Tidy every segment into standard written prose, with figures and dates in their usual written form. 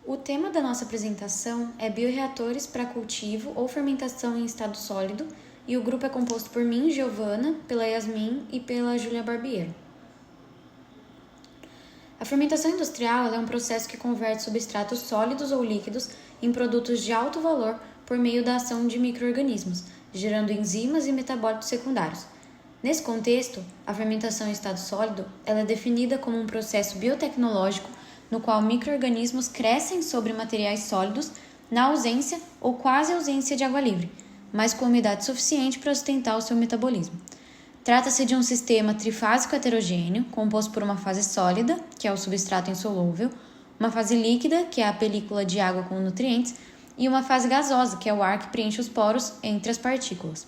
O tema da nossa apresentação é bioreatores para cultivo ou fermentação em estado sólido, e o grupo é composto por mim, Giovana, pela Yasmin e pela Júlia Barbiero. A fermentação industrial é um processo que converte substratos sólidos ou líquidos em produtos de alto valor por meio da ação de micro-organismos, gerando enzimas e metabólitos secundários. Nesse contexto, a fermentação em estado sólido ela é definida como um processo biotecnológico no qual micro-organismos crescem sobre materiais sólidos na ausência ou quase ausência de água livre, mas com umidade suficiente para sustentar o seu metabolismo. Trata-se de um sistema trifásico heterogêneo, composto por uma fase sólida, que é o substrato insolúvel, uma fase líquida, que é a película de água com nutrientes, e uma fase gasosa, que é o ar que preenche os poros entre as partículas.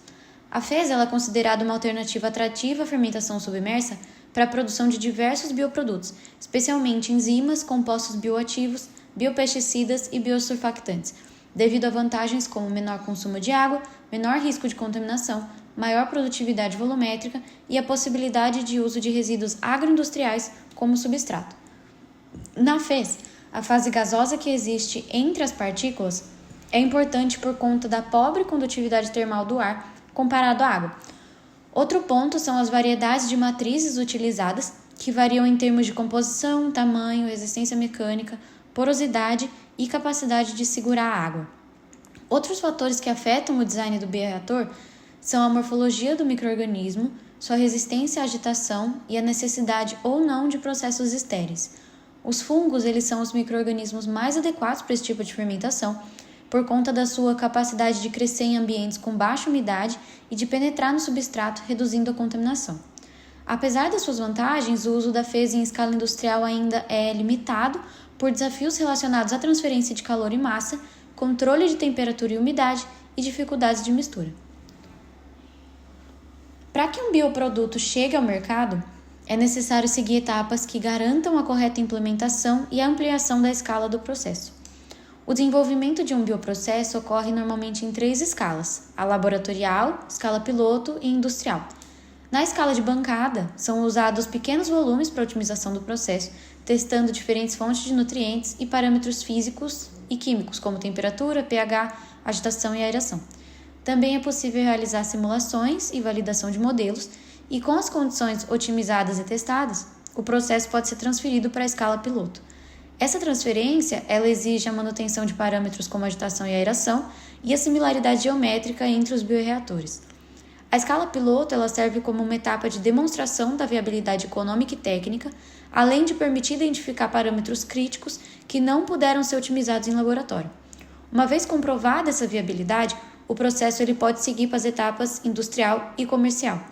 A feza ela é considerada uma alternativa atrativa à fermentação submersa para a produção de diversos bioprodutos, especialmente enzimas, compostos bioativos, biopesticidas e biosurfactantes, devido a vantagens como menor consumo de água, menor risco de contaminação, maior produtividade volumétrica e a possibilidade de uso de resíduos agroindustriais como substrato. Na fez, a fase gasosa que existe entre as partículas é importante por conta da pobre condutividade termal do ar comparado à água. Outro ponto são as variedades de matrizes utilizadas, que variam em termos de composição, tamanho, resistência mecânica, porosidade e capacidade de segurar a água. Outros fatores que afetam o design do bioreator são a morfologia do micro-organismo, sua resistência à agitação e a necessidade ou não de processos estéreis. Os fungos eles são os micro-organismos mais adequados para esse tipo de fermentação, por conta da sua capacidade de crescer em ambientes com baixa umidade e de penetrar no substrato, reduzindo a contaminação. Apesar das suas vantagens, o uso da fez em escala industrial ainda é limitado por desafios relacionados à transferência de calor e massa, controle de temperatura e umidade e dificuldades de mistura. Para que um bioproduto chegue ao mercado, é necessário seguir etapas que garantam a correta implementação e a ampliação da escala do processo. O desenvolvimento de um bioprocesso ocorre normalmente em 3 escalas: a laboratorial, escala piloto e industrial. Na escala de bancada, são usados pequenos volumes para a otimização do processo, testando diferentes fontes de nutrientes e parâmetros físicos e químicos, como temperatura, pH, agitação e aeração. Também é possível realizar simulações e validação de modelos, e com as condições otimizadas e testadas, o processo pode ser transferido para a escala piloto. Essa transferência ela exige a manutenção de parâmetros como agitação e aeração e a similaridade geométrica entre os bioreatores. A escala piloto ela serve como uma etapa de demonstração da viabilidade econômica e técnica, além de permitir identificar parâmetros críticos que não puderam ser otimizados em laboratório. Uma vez comprovada essa viabilidade, o processo ele pode seguir para as etapas industrial e comercial.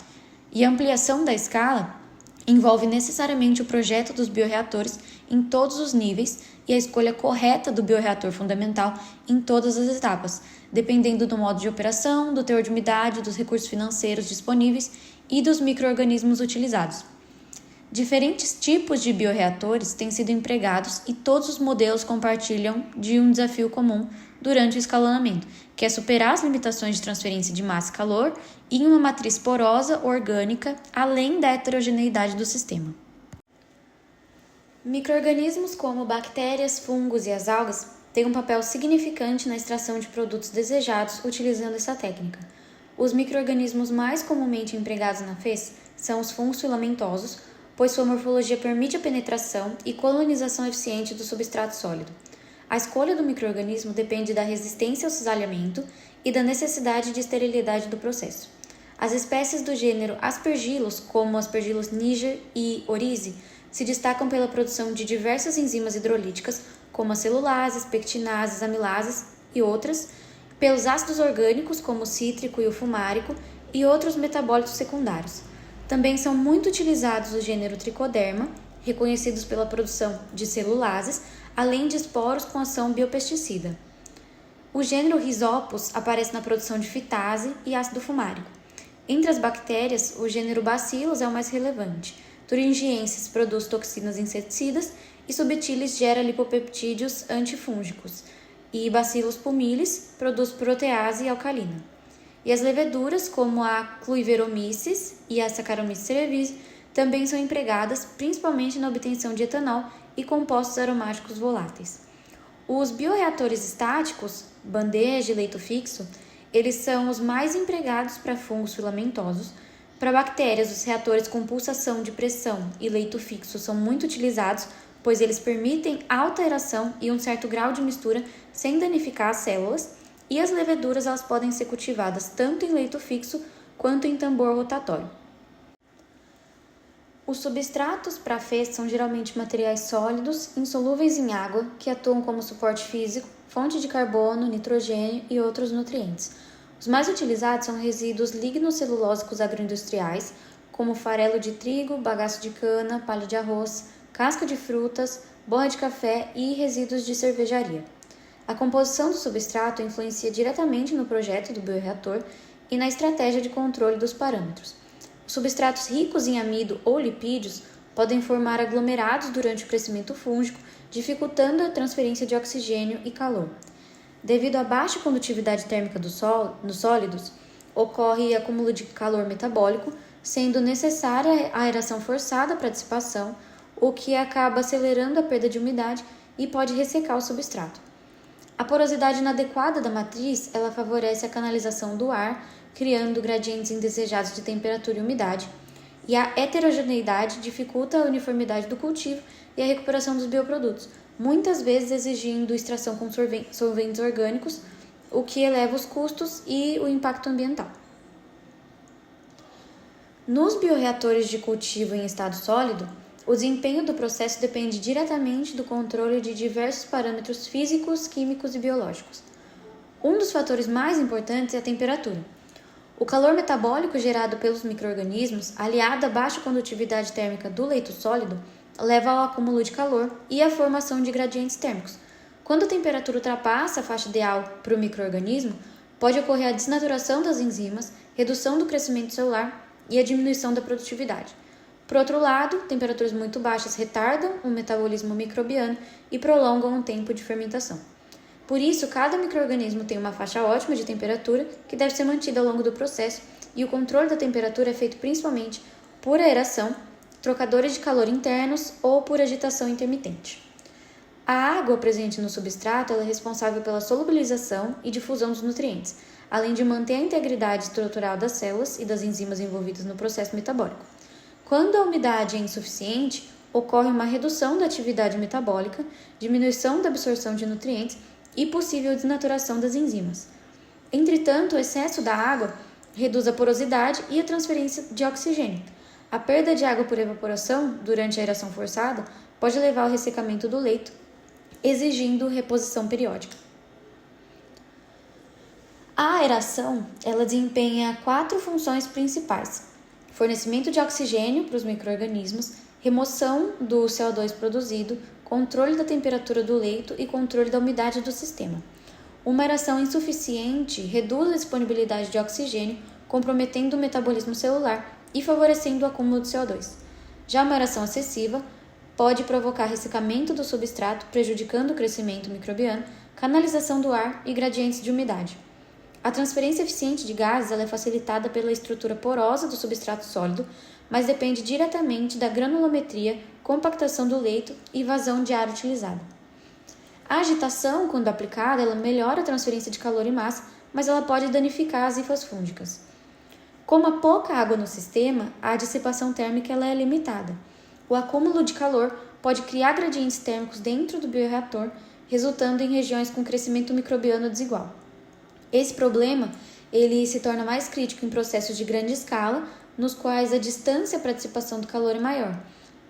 E a ampliação da escala envolve necessariamente o projeto dos bioreatores em todos os níveis e a escolha correta do bioreator fundamental em todas as etapas, dependendo do modo de operação, do teor de umidade, dos recursos financeiros disponíveis e dos micro-organismos utilizados. Diferentes tipos de bioreatores têm sido empregados e todos os modelos compartilham de um desafio comum durante o escalonamento, que é superar as limitações de transferência de massa e calor em uma matriz porosa, orgânica, além da heterogeneidade do sistema. Micro-organismos como bactérias, fungos e as algas têm um papel significante na extração de produtos desejados utilizando essa técnica. Os micro-organismos mais comumente empregados na fez são os fungos filamentosos, pois sua morfologia permite a penetração e colonização eficiente do substrato sólido. A escolha do micro-organismo depende da resistência ao cisalhamento e da necessidade de esterilidade do processo. As espécies do gênero Aspergillus, como Aspergillus niger e oryza, se destacam pela produção de diversas enzimas hidrolíticas, como as celulases, pectinases, amilases e outras, pelos ácidos orgânicos, como o cítrico e o fumárico, e outros metabólitos secundários. Também são muito utilizados o gênero Trichoderma, reconhecidos pela produção de celulases, além de esporos com ação biopesticida. O gênero Rhizopus aparece na produção de fitase e ácido fumárico. Entre as bactérias, o gênero Bacillus é o mais relevante. Thuringiensis produz toxinas inseticidas e Subtilis gera lipopeptídeos antifúngicos. E Bacillus pumilис produz protease alcalina. E as leveduras, como a Cluiveromyces e a Saccharomyces cerevisiae, também são empregadas principalmente na obtenção de etanol e compostos aromáticos voláteis. Os bioreatores estáticos, bandeja e leito fixo, eles são os mais empregados para fungos filamentosos. Para bactérias, os reatores com pulsação de pressão e leito fixo são muito utilizados, pois eles permitem alta aeração e um certo grau de mistura sem danificar as células, e as leveduras elas podem ser cultivadas tanto em leito fixo quanto em tambor rotatório. Os substratos para fezes são geralmente materiais sólidos, insolúveis em água, que atuam como suporte físico, fonte de carbono, nitrogênio e outros nutrientes. Os mais utilizados são resíduos lignocelulósicos agroindustriais, como farelo de trigo, bagaço de cana, palha de arroz, casca de frutas, borra de café e resíduos de cervejaria. A composição do substrato influencia diretamente no projeto do bioreator e na estratégia de controle dos parâmetros. Os substratos ricos em amido ou lipídios podem formar aglomerados durante o crescimento fúngico, dificultando a transferência de oxigênio e calor. Devido à baixa condutividade térmica nos sólidos, ocorre acúmulo de calor metabólico, sendo necessária a aeração forçada para dissipação, o que acaba acelerando a perda de umidade e pode ressecar o substrato. A porosidade inadequada da matriz, ela favorece a canalização do ar, criando gradientes indesejados de temperatura e umidade, e a heterogeneidade dificulta a uniformidade do cultivo e a recuperação dos bioprodutos, muitas vezes exigindo extração com solventes orgânicos, o que eleva os custos e o impacto ambiental. Nos bioreatores de cultivo em estado sólido, o desempenho do processo depende diretamente do controle de diversos parâmetros físicos, químicos e biológicos. Um dos fatores mais importantes é a temperatura. O calor metabólico gerado pelos micro-organismos, aliado à baixa condutividade térmica do leito sólido, leva ao acúmulo de calor e à formação de gradientes térmicos. Quando a temperatura ultrapassa a faixa ideal para o micro-organismo, pode ocorrer a desnaturação das enzimas, redução do crescimento celular e a diminuição da produtividade. Por outro lado, temperaturas muito baixas retardam o metabolismo microbiano e prolongam o tempo de fermentação. Por isso, cada micro-organismo tem uma faixa ótima de temperatura que deve ser mantida ao longo do processo, e o controle da temperatura é feito principalmente por aeração, trocadores de calor internos ou por agitação intermitente. A água presente no substrato é responsável pela solubilização e difusão dos nutrientes, além de manter a integridade estrutural das células e das enzimas envolvidas no processo metabólico. Quando a umidade é insuficiente, ocorre uma redução da atividade metabólica, diminuição da absorção de nutrientes e possível desnaturação das enzimas. Entretanto, o excesso da água reduz a porosidade e a transferência de oxigênio. A perda de água por evaporação durante a aeração forçada pode levar ao ressecamento do leito, exigindo reposição periódica. A aeração, ela desempenha 4 funções principais: fornecimento de oxigênio para os micro-organismos, remoção do CO2 produzido, controle da temperatura do leito e controle da umidade do sistema. Uma aeração insuficiente reduz a disponibilidade de oxigênio, comprometendo o metabolismo celular e favorecendo o acúmulo de CO2. Já uma aeração excessiva pode provocar ressecamento do substrato, prejudicando o crescimento microbiano, canalização do ar e gradientes de umidade. A transferência eficiente de gases é facilitada pela estrutura porosa do substrato sólido, mas depende diretamente da granulometria, compactação do leito e vazão de ar utilizado. A agitação, quando aplicada, ela melhora a transferência de calor e massa, mas ela pode danificar as hifas fúngicas. Como há pouca água no sistema, a dissipação térmica ela é limitada. O acúmulo de calor pode criar gradientes térmicos dentro do bioreator, resultando em regiões com crescimento microbiano desigual. Esse problema ele se torna mais crítico em processos de grande escala, nos quais a distância para a dissipação do calor é maior.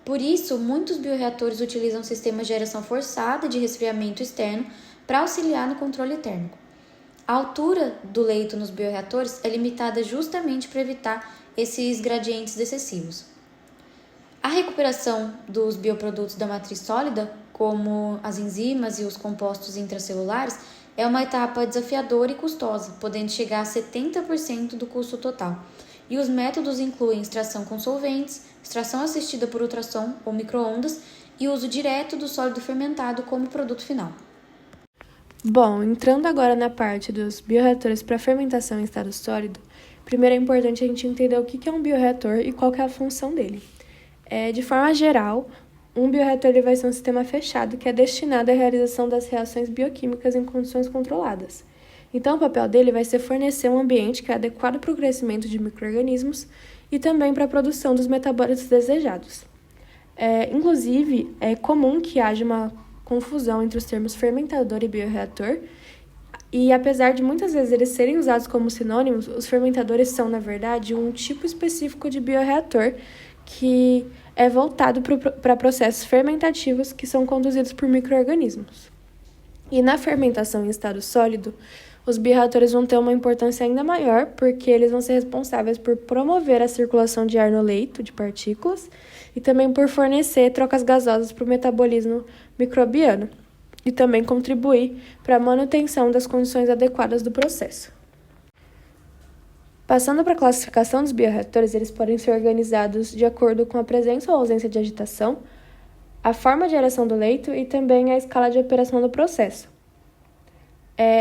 Por isso, muitos bioreatores utilizam sistemas de aeração forçada de resfriamento externo para auxiliar no controle térmico. A altura do leito nos bioreatores é limitada justamente para evitar esses gradientes excessivos. A recuperação dos bioprodutos da matriz sólida, como as enzimas e os compostos intracelulares, é uma etapa desafiadora e custosa, podendo chegar a 70% do custo total. E os métodos incluem extração com solventes, extração assistida por ultrassom ou micro-ondas e uso direto do sólido fermentado como produto final. Bom, entrando agora na parte dos bioreatores para fermentação em estado sólido, primeiro é importante a gente entender o que é um bioreator e qual que é a função dele. De forma geral, um bioreator ele vai ser um sistema fechado que é destinado à realização das reações bioquímicas em condições controladas. Então, o papel dele vai ser fornecer um ambiente que é adequado para o crescimento de micro-organismos e também para a produção dos metabólitos desejados. Inclusive, é comum que haja uma confusão entre os termos fermentador e bioreator, e apesar de muitas vezes eles serem usados como sinônimos, os fermentadores são, na verdade, um tipo específico de bioreator que é voltado para processos fermentativos que são conduzidos por micro-organismos. E na fermentação em estado sólido, os bioreatores vão ter uma importância ainda maior, porque eles vão ser responsáveis por promover a circulação de ar no leito de partículas e também por fornecer trocas gasosas para o metabolismo microbiano e também contribuir para a manutenção das condições adequadas do processo. Passando para a classificação dos bioreatores, eles podem ser organizados de acordo com a presença ou ausência de agitação, a forma de aeração do leito e também a escala de operação do processo.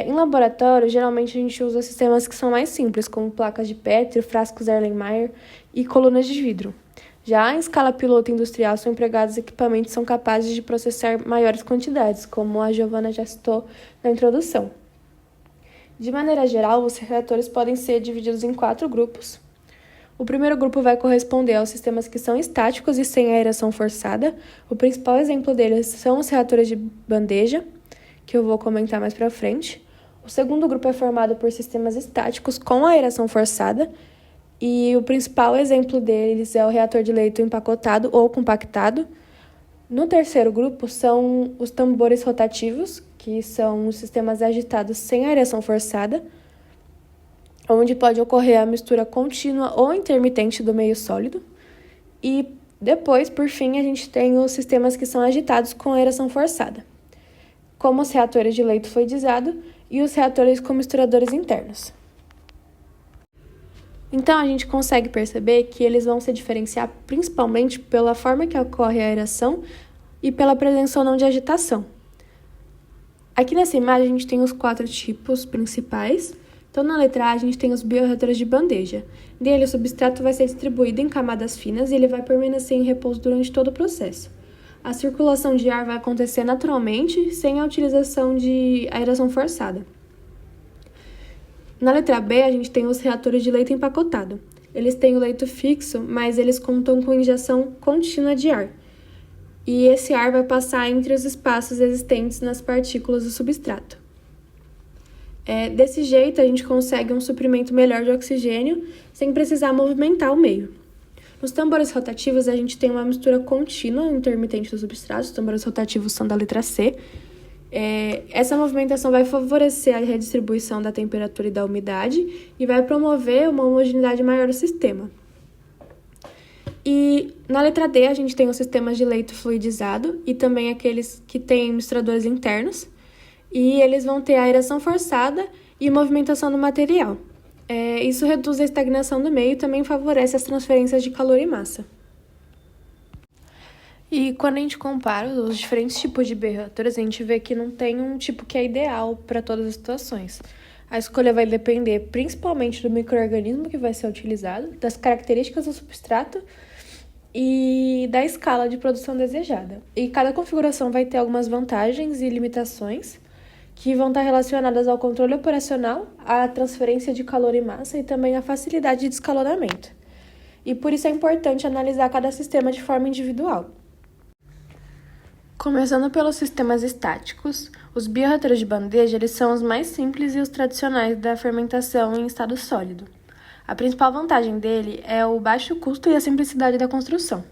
Em laboratório, geralmente a gente usa sistemas que são mais simples, como placas de Petri, frascos Erlenmeyer e colunas de vidro. Já em escala piloto industrial, são empregados equipamentos que são capazes de processar maiores quantidades, como a Giovana já citou na introdução. De maneira geral, os reatores podem ser divididos em 4 grupos. O primeiro grupo vai corresponder aos sistemas que são estáticos e sem aeração forçada. O principal exemplo deles são os reatores de bandeja, que eu vou comentar mais para frente. O segundo grupo é formado por sistemas estáticos com aeração forçada, e o principal exemplo deles é o reator de leito empacotado ou compactado. No terceiro grupo são os tambores rotativos, que são os sistemas agitados sem aeração forçada, onde pode ocorrer a mistura contínua ou intermitente do meio sólido. E depois, por fim, a gente tem os sistemas que são agitados com aeração forçada, como os reatores de leito fluidizado e os reatores com misturadores internos. Então, a gente consegue perceber que eles vão se diferenciar principalmente pela forma que ocorre a aeração e pela presença ou não de agitação. Aqui nessa imagem, a gente tem os 4 tipos principais. Então, na letra A, a gente tem os bioreatores de bandeja. Nele, o substrato vai ser distribuído em camadas finas e ele vai permanecer em repouso durante todo o processo. A circulação de ar vai acontecer naturalmente, sem a utilização de aeração forçada. Na letra B, a gente tem os reatores de leito empacotado. Eles têm o leito fixo, mas eles contam com injeção contínua de ar. E esse ar vai passar entre os espaços existentes nas partículas do substrato. Desse jeito, a gente consegue um suprimento melhor de oxigênio, sem precisar movimentar o meio. Nos tambores rotativos, a gente tem uma mistura contínua intermitente dos substratos. Os tambores rotativos são da letra C. Essa movimentação vai favorecer a redistribuição da temperatura e da umidade e vai promover uma homogeneidade maior do sistema. E na letra D, a gente tem os sistemas de leito fluidizado e também aqueles que têm misturadores internos, e eles vão ter aeração forçada e movimentação do material. Isso reduz a estagnação do meio e também favorece as transferências de calor e massa. E quando a gente compara os diferentes tipos de bioreatores, a gente vê que não tem um tipo que é ideal para todas as situações. A escolha vai depender principalmente do micro-organismo que vai ser utilizado, das características do substrato e da escala de produção desejada. E cada configuração vai ter algumas vantagens e limitações que vão estar relacionadas ao controle operacional, à transferência de calor e massa e também à facilidade de descalonamento. E por isso é importante analisar cada sistema de forma individual. Começando pelos sistemas estáticos, os bioreatores de bandeja eles são os mais simples e os tradicionais da fermentação em estado sólido. A principal vantagem dele é o baixo custo e a simplicidade da construção.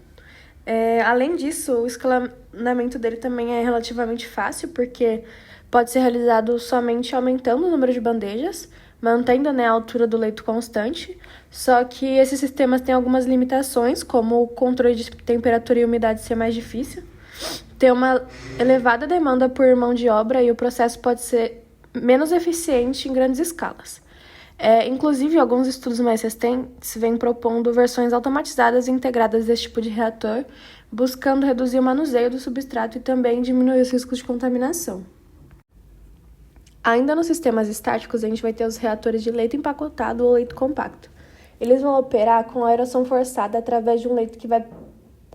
Além disso, o escalonamento dele também é relativamente fácil, porque pode ser realizado somente aumentando o número de bandejas, mantendo a altura do leito constante, só que esses sistemas têm algumas limitações, como o controle de temperatura e umidade ser mais difícil, ter uma elevada demanda por mão de obra e o processo pode ser menos eficiente em grandes escalas. Inclusive, alguns estudos mais recentes vêm propondo versões automatizadas e integradas desse tipo de reator, buscando reduzir o manuseio do substrato e também diminuir os riscos de contaminação. Ainda nos sistemas estáticos, a gente vai ter os reatores de leito empacotado ou leito compacto. Eles vão operar com aeração forçada através de um leito que vai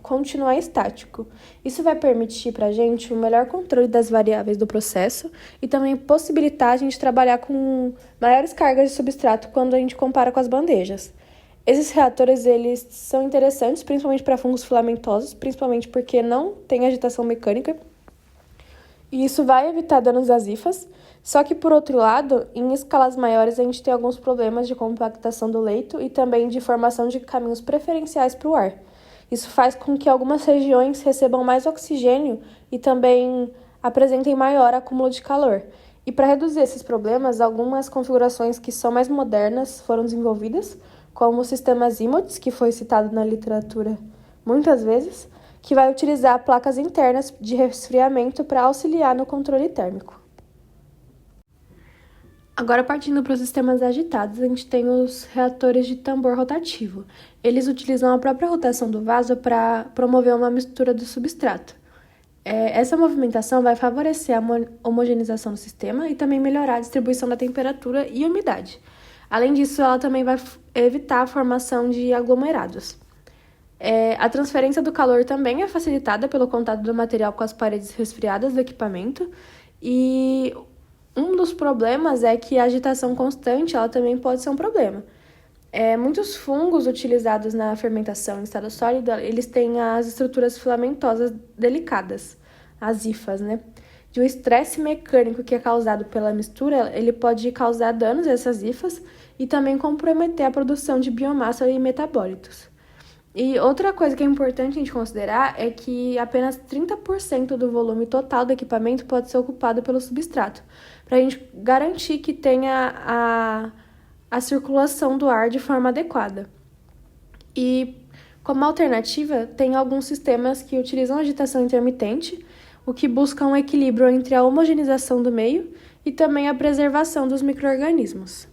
continuar estático. Isso vai permitir para a gente um melhor controle das variáveis do processo e também possibilitar a gente trabalhar com maiores cargas de substrato quando a gente compara com as bandejas. Esses reatores eles são interessantes principalmente para fungos filamentosos, principalmente porque não tem agitação mecânica, e isso vai evitar danos às hifas. Só que, por outro lado, em escalas maiores, a gente tem alguns problemas de compactação do leito e também de formação de caminhos preferenciais para o ar. Isso faz com que algumas regiões recebam mais oxigênio e também apresentem maior acúmulo de calor. E para reduzir esses problemas, algumas configurações que são mais modernas foram desenvolvidas, como o sistema Zimuth, que foi citado na literatura muitas vezes, que vai utilizar placas internas de resfriamento para auxiliar no controle térmico. Agora, partindo para os sistemas agitados, a gente tem os reatores de tambor rotativo. Eles utilizam a própria rotação do vaso para promover uma mistura do substrato. Essa movimentação vai favorecer a homogeneização do sistema e também melhorar a distribuição da temperatura e umidade. Além disso, ela também vai evitar a formação de aglomerados. A transferência do calor também é facilitada pelo contato do material com as paredes resfriadas do equipamento, e um dos problemas é que a agitação constante ela também pode ser um problema. Muitos fungos utilizados na fermentação em estado sólido, eles têm as estruturas filamentosas delicadas, as hifas, né? De o estresse mecânico que é causado pela mistura, ele pode causar danos a essas hifas e também comprometer a produção de biomassa e metabólitos. E outra coisa que é importante a gente considerar é que apenas 30% do volume total do equipamento pode ser ocupado pelo substrato, para a gente garantir que tenha a circulação do ar de forma adequada. E, como alternativa, tem alguns sistemas que utilizam agitação intermitente, o que busca um equilíbrio entre a homogeneização do meio e também a preservação dos micro-organismos.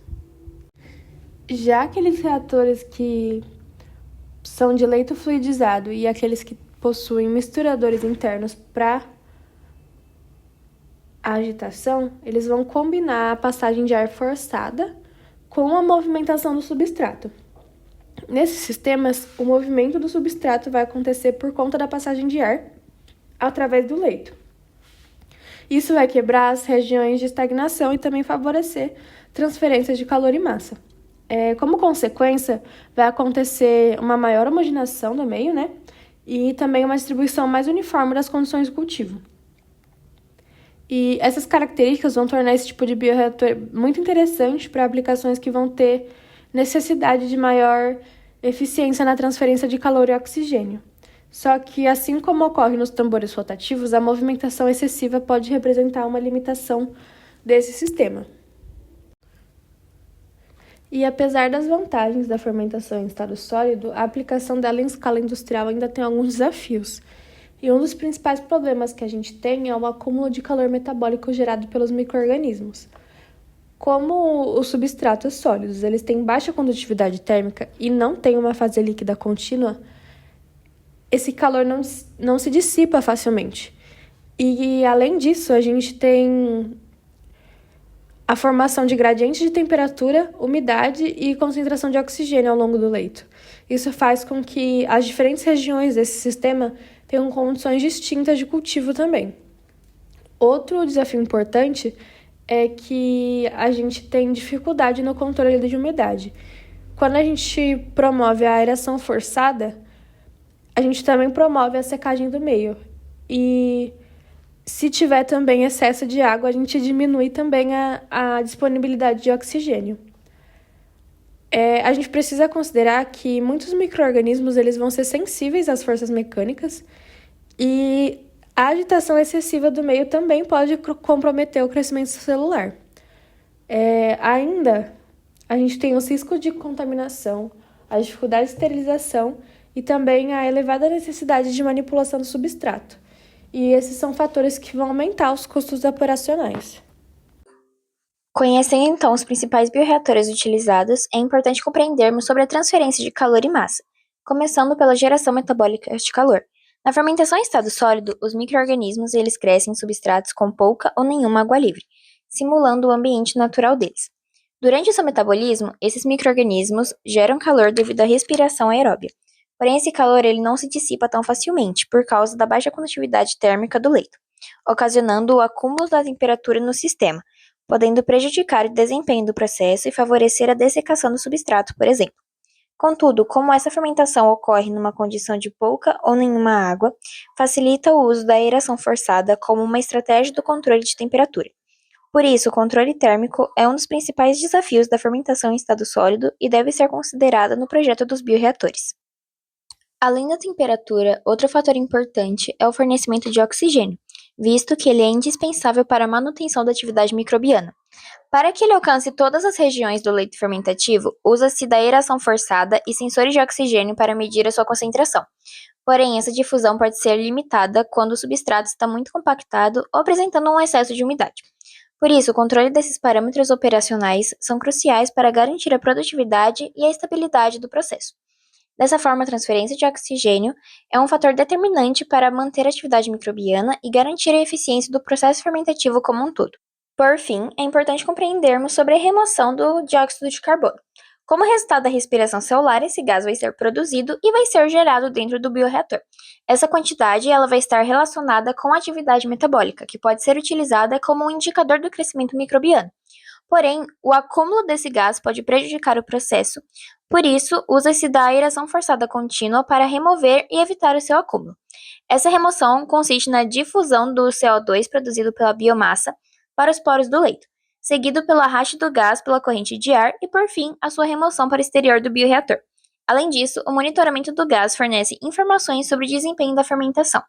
Já aqueles reatores que são de leito fluidizado e aqueles que possuem misturadores internos para a agitação, eles vão combinar a passagem de ar forçada com a movimentação do substrato. Nesses sistemas, o movimento do substrato vai acontecer por conta da passagem de ar através do leito. Isso vai quebrar as regiões de estagnação e também favorecer transferências de calor e massa. Como consequência, vai acontecer uma maior homogeneização do meio, né? E também uma distribuição mais uniforme das condições de cultivo. E essas características vão tornar esse tipo de bioreator muito interessante para aplicações que vão ter necessidade de maior eficiência na transferência de calor e oxigênio. Só que, assim como ocorre nos tambores rotativos, a movimentação excessiva pode representar uma limitação desse sistema. E apesar das vantagens da fermentação em estado sólido, a aplicação dela em escala industrial ainda tem alguns desafios. E um dos principais problemas que a gente tem é o acúmulo de calor metabólico gerado pelos micro-organismos. Como os substratos sólidos eles têm baixa condutividade térmica e não têm uma fase líquida contínua, esse calor não se dissipa facilmente. E, além disso, a gente tem a formação de gradientes de temperatura, umidade e concentração de oxigênio ao longo do leito. Isso faz com que as diferentes regiões desse sistema tenham condições distintas de cultivo também. Outro desafio importante é que a gente tem dificuldade no controle de umidade. Quando a gente promove a aeração forçada, a gente também promove a secagem do meio. E se tiver também excesso de água, a gente diminui também a disponibilidade de oxigênio. A gente precisa considerar que muitos micro-organismos eles vão ser sensíveis às forças mecânicas e a agitação excessiva do meio também pode comprometer o crescimento celular. Ainda, a gente tem os riscos de contaminação, a dificuldade de esterilização e também a elevada necessidade de manipulação do substrato. E esses são fatores que vão aumentar os custos operacionais. Conhecendo então os principais bioreatores utilizados, é importante compreendermos sobre a transferência de calor e massa, começando pela geração metabólica de calor. Na fermentação em estado sólido, os micro-organismos eles crescem em substratos com pouca ou nenhuma água livre, simulando o ambiente natural deles. Durante o seu metabolismo, esses micro-organismos geram calor devido à respiração aeróbia. Porém, esse calor ele não se dissipa tão facilmente por causa da baixa condutividade térmica do leito, ocasionando o acúmulo da temperatura no sistema, podendo prejudicar o desempenho do processo e favorecer a dessecação do substrato, por exemplo. Contudo, como essa fermentação ocorre numa condição de pouca ou nenhuma água, facilita o uso da aeração forçada como uma estratégia do controle de temperatura. Por isso, o controle térmico é um dos principais desafios da fermentação em estado sólido e deve ser considerada no projeto dos bioreatores. Além da temperatura, outro fator importante é o fornecimento de oxigênio, visto que ele é indispensável para a manutenção da atividade microbiana. Para que ele alcance todas as regiões do leito fermentativo, usa-se da aeração forçada e sensores de oxigênio para medir a sua concentração. Porém, essa difusão pode ser limitada quando o substrato está muito compactado ou apresentando um excesso de umidade. Por isso, o controle desses parâmetros operacionais são cruciais para garantir a produtividade e a estabilidade do processo. Dessa forma, a transferência de oxigênio é um fator determinante para manter a atividade microbiana e garantir a eficiência do processo fermentativo como um todo. Por fim, é importante compreendermos sobre a remoção do dióxido de carbono. Como resultado da respiração celular, esse gás vai ser produzido e vai ser gerado dentro do bioreator. Essa quantidade ela vai estar relacionada com a atividade metabólica, que pode ser utilizada como um indicador do crescimento microbiano. Porém, o acúmulo desse gás pode prejudicar o processo, por isso, usa-se da aeração forçada contínua para remover e evitar o seu acúmulo. Essa remoção consiste na difusão do CO2 produzido pela biomassa para os poros do leito, seguido pelo arraste do gás pela corrente de ar e, por fim, a sua remoção para o exterior do bioreator. Além disso, o monitoramento do gás fornece informações sobre o desempenho da fermentação.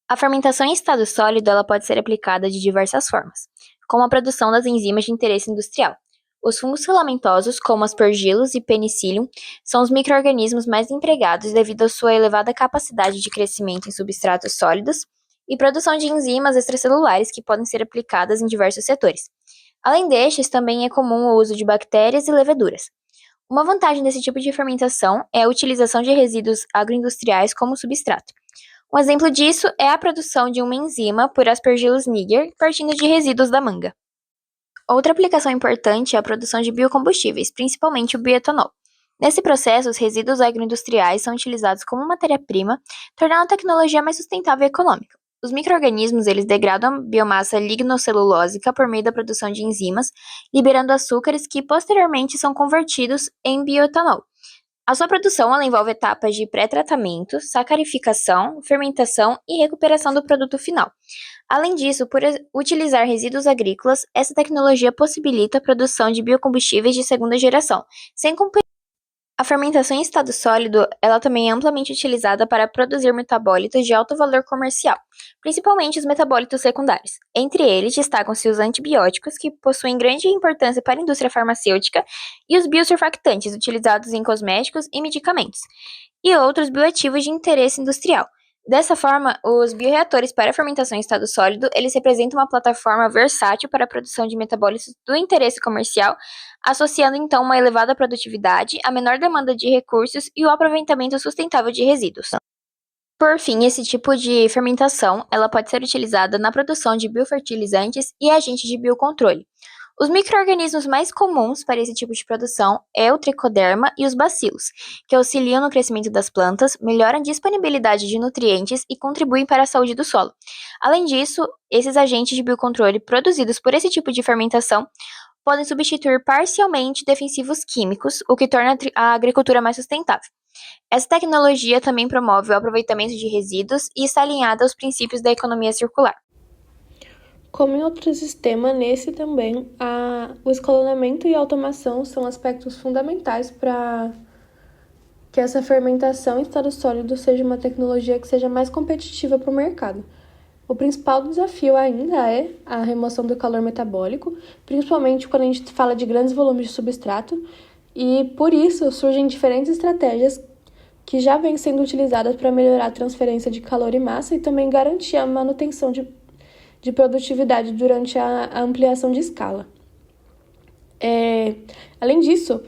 A fermentação em estado sólido ela pode ser aplicada de diversas formas, como a produção das enzimas de interesse industrial. Os fungos filamentosos, como aspergillus e penicillium, são os micro-organismos mais empregados devido à sua elevada capacidade de crescimento em substratos sólidos e produção de enzimas extracelulares que podem ser aplicadas em diversos setores. Além destes, também é comum o uso de bactérias e leveduras. Uma vantagem desse tipo de fermentação é a utilização de resíduos agroindustriais como substrato. Um exemplo disso é a produção de uma enzima por Aspergillus niger, partindo de resíduos da manga. Outra aplicação importante é a produção de biocombustíveis, principalmente o bioetanol. Nesse processo, os resíduos agroindustriais são utilizados como matéria-prima, tornando a tecnologia mais sustentável e econômica. Os micro-organismos eles degradam a biomassa lignocelulósica por meio da produção de enzimas, liberando açúcares que posteriormente são convertidos em bioetanol. A sua produção ela envolve etapas de pré-tratamento, sacarificação, fermentação e recuperação do produto final. Além disso, por utilizar resíduos agrícolas, essa tecnologia possibilita a produção de biocombustíveis de segunda geração, sem competir. A fermentação em estado sólido ela também é amplamente utilizada para produzir metabólitos de alto valor comercial, principalmente os metabólitos secundários. Entre eles destacam-se os antibióticos, que possuem grande importância para a indústria farmacêutica, e os biosurfactantes, utilizados em cosméticos e medicamentos, e outros bioativos de interesse industrial. Dessa forma, os bioreatores para fermentação em estado sólido, eles representam uma plataforma versátil para a produção de metabólitos do interesse comercial, associando então uma elevada produtividade, a menor demanda de recursos e o aproveitamento sustentável de resíduos. Por fim, esse tipo de fermentação, ela pode ser utilizada na produção de biofertilizantes e agentes de biocontrole. Os micro-organismos mais comuns para esse tipo de produção é o tricoderma e os bacilos, que auxiliam no crescimento das plantas, melhoram a disponibilidade de nutrientes e contribuem para a saúde do solo. Além disso, esses agentes de biocontrole produzidos por esse tipo de fermentação podem substituir parcialmente defensivos químicos, o que torna a agricultura mais sustentável. Essa tecnologia também promove o aproveitamento de resíduos e está alinhada aos princípios da economia circular. Como em outro sistema, nesse também, o escalonamento e a automação são aspectos fundamentais para que essa fermentação em estado sólido seja uma tecnologia que seja mais competitiva para o mercado. O principal desafio ainda é a remoção do calor metabólico, principalmente quando a gente fala de grandes volumes de substrato, e por isso surgem diferentes estratégias que já vêm sendo utilizadas para melhorar a transferência de calor e massa e também garantir a manutenção de produtividade durante a ampliação de escala. Além disso,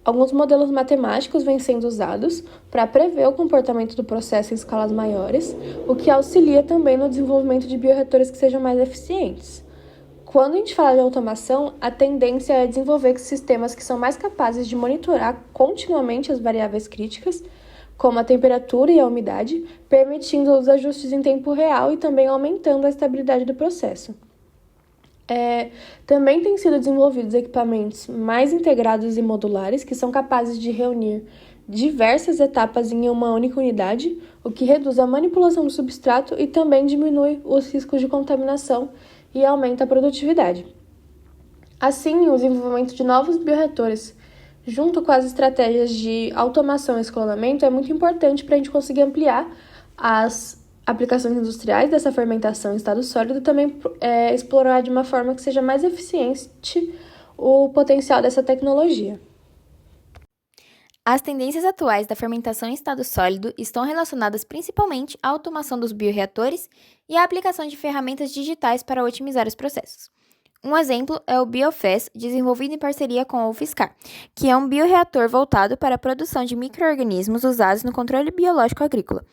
alguns modelos matemáticos vêm sendo usados para prever o comportamento do processo em escalas maiores, o que auxilia também no desenvolvimento de bioreatores que sejam mais eficientes. Quando a gente fala de automação, a tendência é desenvolver sistemas que são mais capazes de monitorar continuamente as variáveis críticas, como a temperatura e a umidade, permitindo os ajustes em tempo real e também aumentando a estabilidade do processo. Também têm sido desenvolvidos equipamentos mais integrados e modulares que são capazes de reunir diversas etapas em uma única unidade, o que reduz a manipulação do substrato e também diminui os riscos de contaminação e aumenta a produtividade. Assim, o desenvolvimento de novos bioreatores, junto com as estratégias de automação e escalonamento, é muito importante para a gente conseguir ampliar as aplicações industriais dessa fermentação em estado sólido e também explorar de uma forma que seja mais eficiente o potencial dessa tecnologia. As tendências atuais da fermentação em estado sólido estão relacionadas principalmente à automação dos bioreatores e à aplicação de ferramentas digitais para otimizar os processos. Um exemplo é o BioFES, desenvolvido em parceria com a UFSCar, que é um bioreator voltado para a produção de micro-organismos usados no controle biológico agrícola.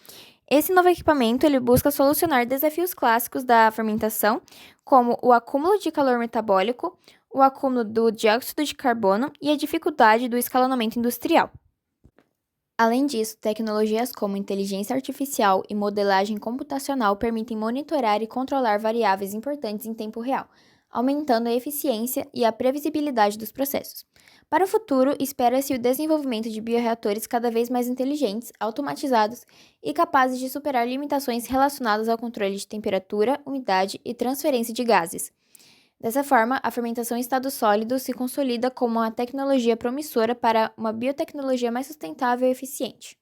Esse novo equipamento ele busca solucionar desafios clássicos da fermentação, como o acúmulo de calor metabólico, o acúmulo do dióxido de carbono e a dificuldade do escalonamento industrial. Além disso, tecnologias como inteligência artificial e modelagem computacional permitem monitorar e controlar variáveis importantes em tempo real, aumentando a eficiência e a previsibilidade dos processos. Para o futuro, espera-se o desenvolvimento de bioreatores cada vez mais inteligentes, automatizados e capazes de superar limitações relacionadas ao controle de temperatura, umidade e transferência de gases. Dessa forma, a fermentação em estado sólido se consolida como uma tecnologia promissora para uma biotecnologia mais sustentável e eficiente.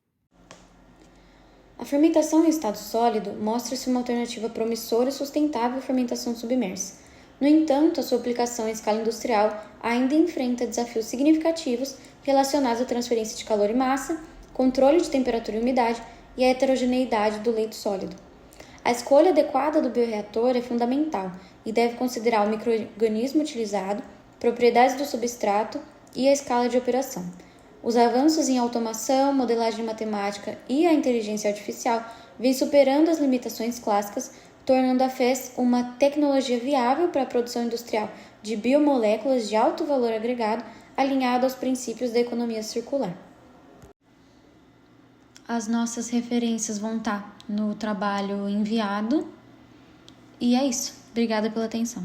A fermentação em estado sólido mostra-se uma alternativa promissora e sustentável à fermentação submersa. No entanto, a sua aplicação em escala industrial ainda enfrenta desafios significativos relacionados à transferência de calor e massa, controle de temperatura e umidade e à heterogeneidade do leito sólido. A escolha adequada do bioreator é fundamental e deve considerar o micro-organismo utilizado, propriedades do substrato e a escala de operação. Os avanços em automação, modelagem matemática e a inteligência artificial vêm superando as limitações clássicas, tornando a FES uma tecnologia viável para a produção industrial de biomoléculas de alto valor agregado, alinhado aos princípios da economia circular. As nossas referências vão estar no trabalho enviado. E é isso. Obrigada pela atenção.